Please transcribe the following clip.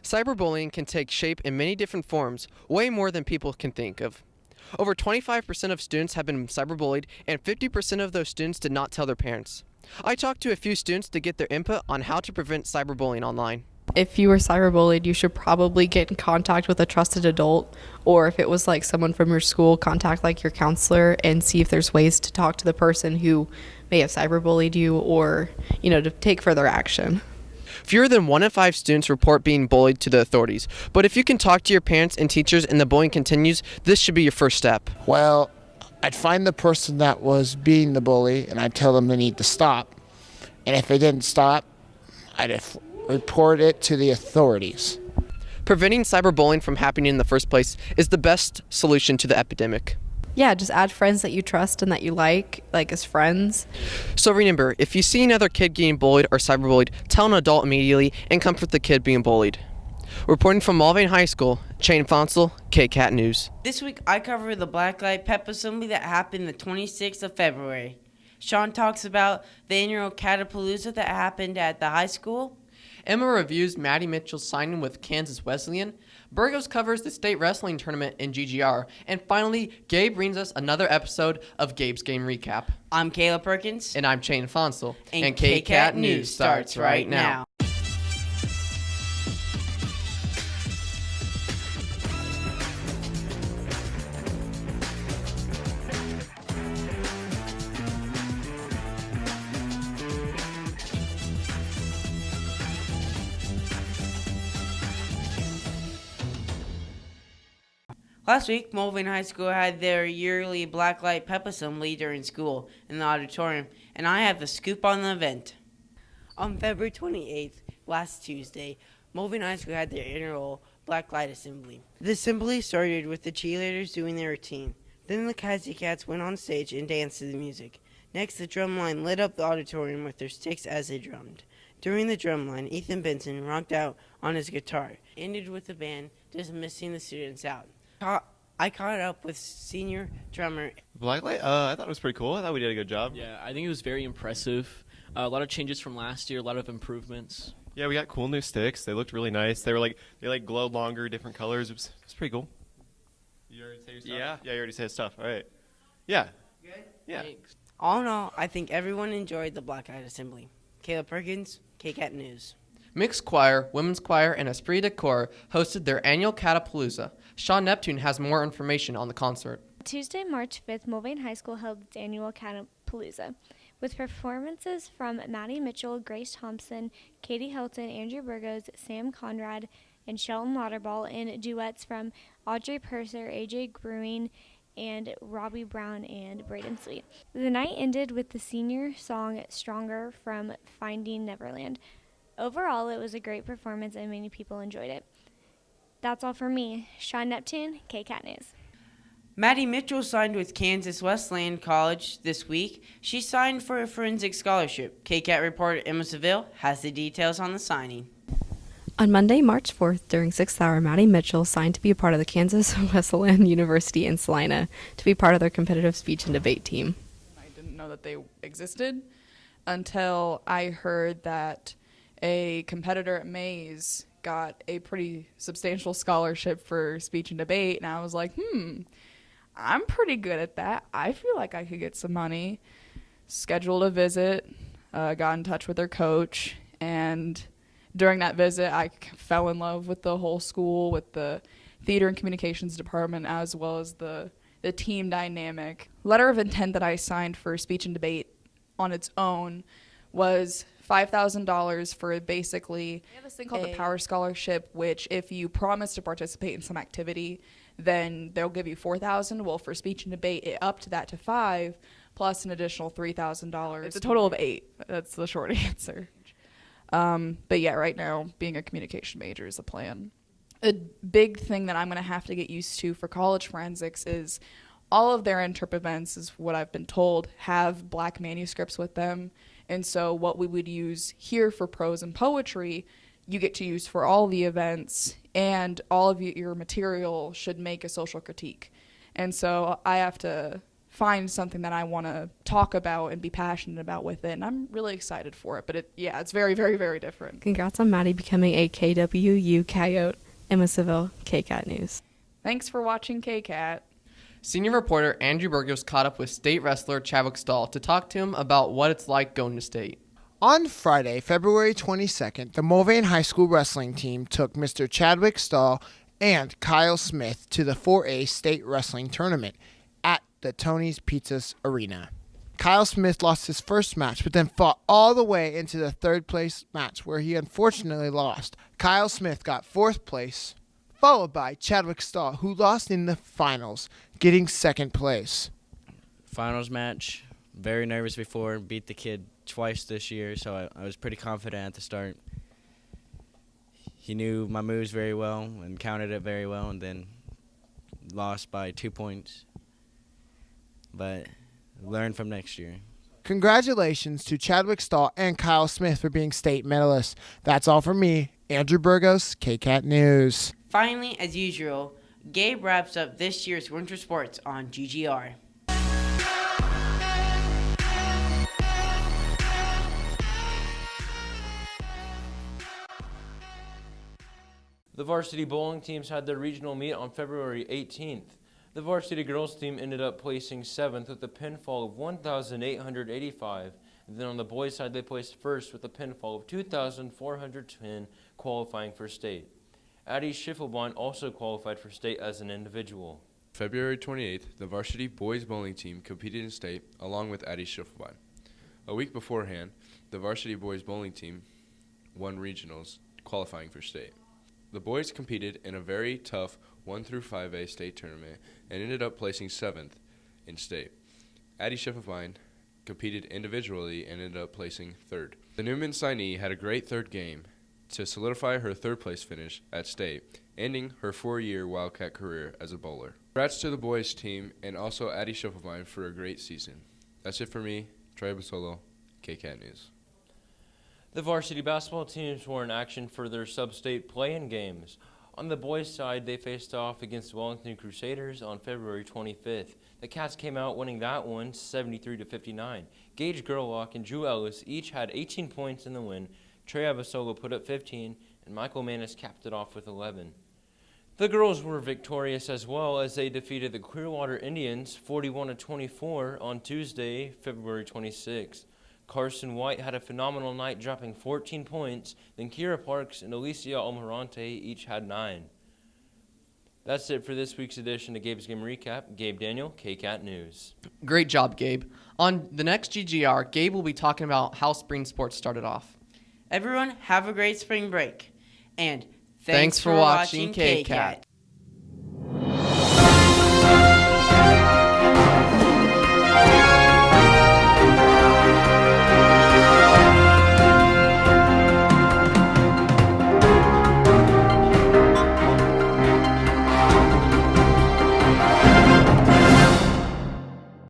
Cyberbullying can take shape in many different forms, way more than people can think of. Over 25% of students have been cyberbullied, and 50% of those students did not tell their parents. I talked to a few students to get their input on how to prevent cyberbullying online. If you were cyberbullied, you should probably get in contact with a trusted adult, or if it was like someone from your school, contact like your counselor and see if there's ways to talk to the person who may have cyberbullied you, or, to take further action. Fewer than 1 in 5 students report being bullied to the authorities, but if you can talk to your parents and teachers and the bullying continues, this should be your first step. Well, I'd find the person that was being the bully and I'd tell them they need to stop. And if they didn't stop, I'd report it to the authorities. Preventing cyberbullying from happening in the first place is the best solution to the epidemic. Yeah, just add friends that you trust and that you like as friends. So remember, if you see another kid getting bullied or cyberbullied, tell an adult immediately and comfort the kid being bullied. Reporting from Mulvane High School, Shane Fonsel, KCAT News. This week I cover the Blacklight Pep Assembly that happened the 26th of February. Sean talks about the annual Catapalooza that happened at the high school. Emma reviews Maddie Mitchell's signing with Kansas Wesleyan. Burgos covers the state wrestling tournament in GGR. And finally, Gabe brings us another episode of Gabe's Game Recap. I'm Kayla Perkins. And I'm Shane Fonsel. And KCAT News starts right now. Last week, Mulvane High School had their yearly Blacklight Pep Assembly during school in the auditorium, and I have the scoop on the event. On February 28th, last Tuesday, Mulvane High School had their annual Blacklight Assembly. The assembly started with the cheerleaders doing their routine. Then the KCATs went on stage and danced to the music. Next, the drumline lit up the auditorium with their sticks as they drummed. During the drumline, Ethan Benson rocked out on his guitar, ended with the band dismissing the students out. I caught up with senior drummer. Blacklight, I thought it was pretty cool. I thought we did a good job. Yeah, I think it was very impressive. A lot of changes from last year, a lot of improvements. Yeah, we got cool new sticks. They looked really nice. They glowed longer, different colors. It was pretty cool. You already say your stuff? Yeah, you already said stuff. All right. Yeah. Good? Yeah. Thanks. All in all, I think everyone enjoyed the Blacklight Assembly. Caleb Perkins, KCAT News. Mixed Choir, Women's Choir, and Esprit de Corps hosted their annual Catapalooza. Sean Neptune has more information on the concert. Tuesday, March 5th, Mulvane High School held its annual Catapalooza, with performances from Maddie Mitchell, Grace Thompson, Katie Hilton, Andrew Burgos, Sam Conrad, and Sheldon Lauterball, and duets from Audrey Purser, AJ Grewing, and Robbie Brown and Braden Sweet. The night ended with the senior song Stronger from Finding Neverland. Overall, it was a great performance and many people enjoyed it. That's all for me. Sean Neptune, KCAT News. Maddie Mitchell signed with Kansas Wesleyan College this week. She signed for a forensic scholarship. KCAT reporter Emma Seville has the details on the signing. On Monday, March 4th, during 6th hour, Maddie Mitchell signed to be a part of the Kansas Wesleyan University in Salina to be part of their competitive speech and debate team. I didn't know that they existed until I heard that a competitor at Mays got a pretty substantial scholarship for speech and debate, and I was like, I'm pretty good at that. I feel like I could get some money. Scheduled a visit, got in touch with their coach, and during that visit, I fell in love with the whole school, with the theater and communications department, as well as the team dynamic. Letter of intent that I signed for speech and debate on its own was $5,000 for basically, they have this thing called the Power Scholarship, which if you promise to participate in some activity, then they'll give you $4,000. Well, for speech and debate, it upped that to $5,000 plus an additional $3,000. It's a total of $8,000. That's the short answer. But yeah, right now, being a communication major is the plan. A big thing that I'm going to have to get used to for college forensics is all of their interp events, is what I've been told, have black manuscripts with them. And so what we would use here for prose and poetry, you get to use for all the events, and all of your material should make a social critique. And so I have to find something that I want to talk about and be passionate about with it. And I'm really excited for it. But it's very, very, very different. Congrats on Maddie becoming a KWU Coyote. Emma Seville, KCAT News. Thanks for watching KCAT. Senior reporter Andrew Burgos caught up with state wrestler Chadwick Stahl to talk to him about what it's like going to state. On Friday, February 22nd, the Mulvane High School wrestling team took Mr. Chadwick Stahl and Kyle Smith to the 4A state wrestling tournament at the Tony's Pizzas Arena. Kyle Smith lost his first match, but then fought all the way into the third place match where he unfortunately lost. Kyle Smith got fourth place, followed by Chadwick Stahl, who lost in the finals, getting second place. Finals match, very nervous before, beat the kid twice this year, so I was pretty confident at the start. He knew my moves very well and counted it very well, and then lost by 2 points. But learn from next year. Congratulations to Chadwick Stahl and Kyle Smith for being state medalists. That's all from me, Andrew Burgos, KCAT News. Finally, as usual, Gabe wraps up this year's winter sports on GGR. The varsity bowling teams had their regional meet on February 18th. The varsity girls team ended up placing 7th with a pinfall of 1,885. And then on the boys' side, they placed first with a pinfall of 2,410, qualifying for state. Addie Schiffelbein also qualified for state as an individual. February 28th, the varsity boys bowling team competed in state along with Addie Schiffelbein. A week beforehand, the varsity boys bowling team won regionals, qualifying for state. The boys competed in a very tough 1 through 5A state tournament and ended up placing 7th in state. Addie Schiffelbein competed individually and ended up placing 3rd. The Newman signee had a great third game to solidify her third place finish at state, ending her 4-year Wildcat career as a bowler. Congrats to the boys team and also Addie Schiffelbein for a great season. That's it for me, Trey Basolo, KCAT News. The varsity basketball teams were in action for their sub-state play-in games. On the boys' side, they faced off against Wellington Crusaders on February 25th. The Cats came out winning that one 73-59. Gage Gerlach and Drew Ellis each had 18 points in the win. Trey Abasolo put up 15, and Michael Manis capped it off with 11. The girls were victorious as well as they defeated the Clearwater Indians 41-24 on Tuesday, February 26th. Carson White had a phenomenal night, dropping 14 points. Then Kira Parks and Alicia Almirante each had 9. That's it for this week's edition of Gabe's Game Recap. Gabe Daniel, KCAT News. Great job, Gabe. On the next GGR, Gabe will be talking about how spring sports started off. Everyone, have a great spring break. And thanks for watching KCAT.